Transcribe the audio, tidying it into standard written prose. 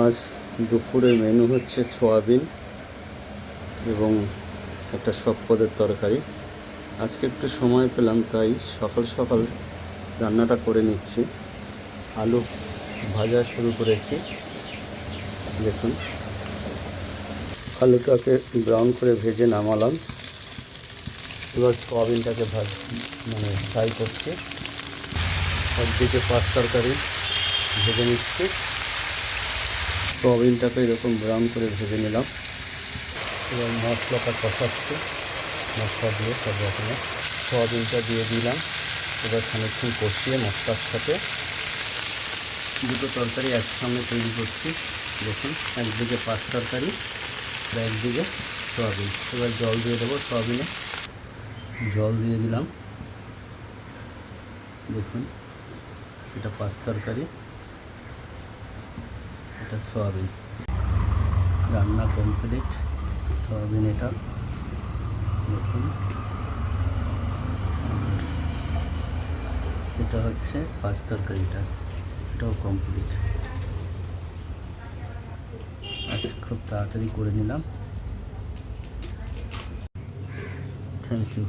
আজ দুপুরের মেনু হচ্ছে সয়াবিন এবং একটা সব পদের তরকারি। আজকে একটু সময় পেলাম তাই সকাল সকাল রান্নাটা করে নিচ্ছি। আলু ভাজা শুরু করেছি। দেখুন, আলুটাকে ব্রাউন করে ভেজে নামালাম। এবার সয়াবিনটাকে ফ্রাই করছি। একদিকে পাঁচ তরকারি ভেজে নিচ্ছি। সয়াবিনটাকে এরকম ব্রাউন করে ভেজে নিলাম। এবার মশলাটা কষাচ্ছি। মশলা দিয়ে সব রকমের সয়াবিনটা দিয়ে দিলাম। এবার খানিকক্ষণ কষিয়ে মশলার সাথে দুটো তরকারি একসঙ্গে তৈরি করছি। দেখুন, একদিকে পাঁচ তরকারি আর একদিকে সয়াবিন। এবার জল দিয়ে দেবো। সয়াবিনে জল দিয়ে দিলাম। দেখুন, এটা পাঁচ তরকারি, এটা সয়াবিন। রান্না কমপ্লিট। সয়াবিন এটা দেখুন, এটা হচ্ছে পাঁচ তরকারিটা, এটাও কমপ্লিট। আজ খুব তাড়াতাড়ি করে নিলাম। Thank you.